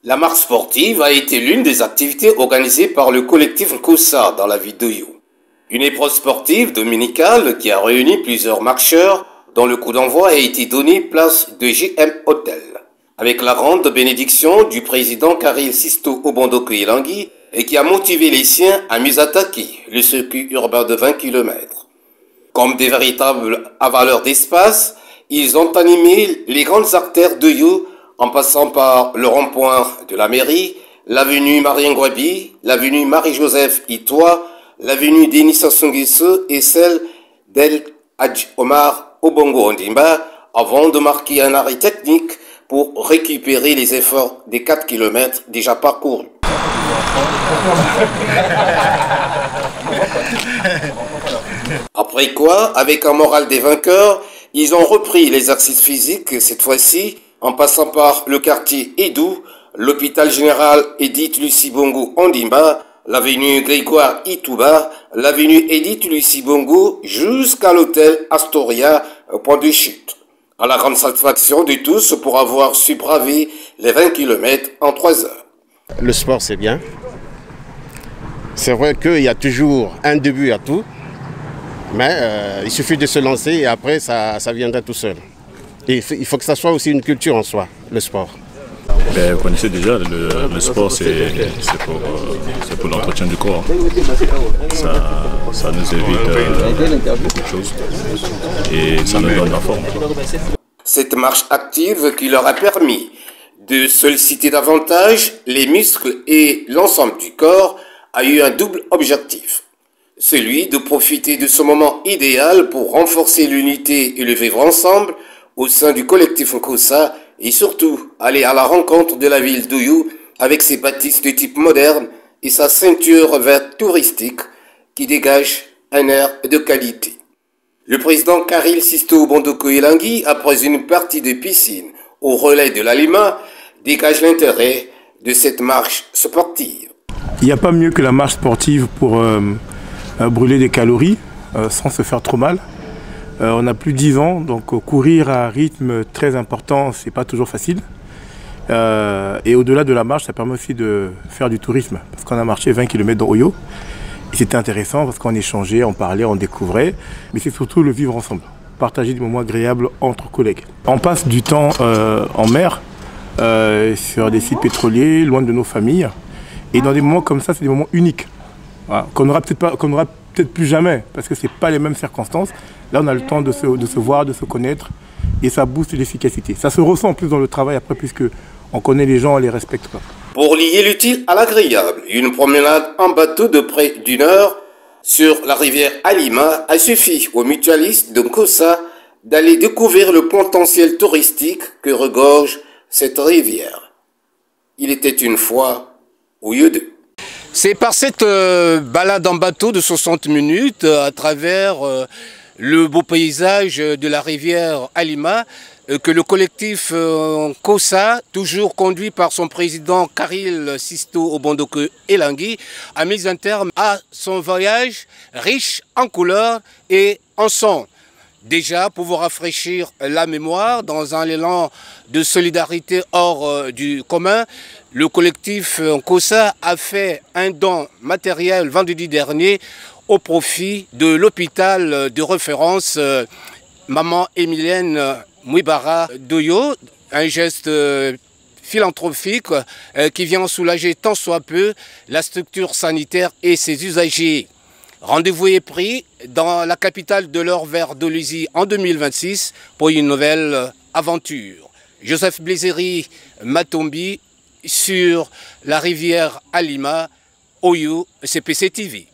La marche sportive a été l'une des activités organisées par le collectif Nkossa dans la ville d'Oyo. Une épreuve sportive dominicale qui a réuni plusieurs marcheurs dont le coup d'envoi a été donné place de GM Hotel. Avec la grande bénédiction du président Karil Sisto Obondoko Elangui et qui a motivé les siens à mieux attaquer le circuit urbain de 20 km. Comme des véritables avaleurs d'espace, ils ont animé les grandes artères d'Oyo en passant par le rond-point de la mairie, l'avenue Marien-Gwabi, l'avenue Marie-Joseph Itoa, l'avenue Denis Sassou Nguesso et celle d'El Hadj Omar Obongo Ondimba, avant de marquer un arrêt technique pour récupérer les efforts des 4 km déjà parcourus. Après quoi, avec un moral des vainqueurs, ils ont repris l'exercice physique, cette fois-ci, en passant par le quartier Edou, l'hôpital général Edith Lucie Bongo Ondimba, l'avenue Grégoire Itouba, l'avenue Edith Lucie Bongo, jusqu'à l'hôtel Astoria, point de chute. À la grande satisfaction de tous pour avoir su braver les 20 km en 3 heures. Le sport, c'est bien. C'est vrai qu'il y a toujours un début à tout, mais il suffit de se lancer et après, ça viendra tout seul. Et il faut que ça soit aussi une culture en soi, le sport. Ben, vous connaissez déjà, le sport, c'est pour l'entretien du corps. Ça nous évite beaucoup de choses et ça nous donne la forme. Cette marche active qui leur a permis de solliciter davantage les muscles et l'ensemble du corps a eu un double objectif. Celui de profiter de ce moment idéal pour renforcer l'unité et le vivre ensemble au sein du collectif Nkossa et surtout aller à la rencontre de la ville d'Oyo avec ses bâtisses de type moderne et sa ceinture verte touristique qui dégage un air de qualité. Le président Karil Sisto Obondoko Elangui, après une partie de piscine au relais de l'Alima, dégage l'intérêt de cette marche sportive. Il n'y a pas mieux que la marche sportive pour brûler des calories sans se faire trop mal. On a plus de 10 ans, donc courir à un rythme très important, c'est pas toujours facile. Et au-delà de la marche, ça permet aussi de faire du tourisme. Parce qu'on a marché 20 km dans Oyo. Et c'était intéressant parce qu'on échangeait, on parlait, on découvrait. Mais c'est surtout le vivre ensemble, partager des moments agréables entre collègues. On passe du temps en mer, sur des sites pétroliers, loin de nos familles. Et dans des moments comme ça, c'est des moments uniques. Voilà, qu'on n'aura peut-être plus jamais, parce que ce n'est pas les mêmes circonstances. Là, on a le temps de se voir, de se connaître, et ça booste l'efficacité. Ça se ressent en plus dans le travail après, puisque on connaît les gens, on les respecte pas. Pour lier l'utile à l'agréable, une promenade en bateau de près d'1 heure sur la rivière Alima a suffi aux mutualistes de Nkossa d'aller découvrir le potentiel touristique que regorge cette rivière. Il était une fois Oyo 2. C'est par cette balade en bateau de 60 minutes à travers le beau paysage de la rivière Alima que le collectif Nkossa, toujours conduit par son président Karil Sisto Obondoko Elangui, a mis un terme à son voyage riche en couleurs et en sons. Déjà, pour vous rafraîchir la mémoire, dans un élan de solidarité hors du commun, le collectif Nkossa a fait un don matériel vendredi dernier au profit de l'hôpital de référence Maman Emilienne Mouibara d'Oyo, un geste philanthropique qui vient soulager tant soit peu la structure sanitaire et ses usagers. Rendez-vous est pris dans la capitale de l'or vers Dolisie en 2026 pour une nouvelle aventure. Joseph Blizeri Matombi sur la rivière Alima, Oyo, CPC TV.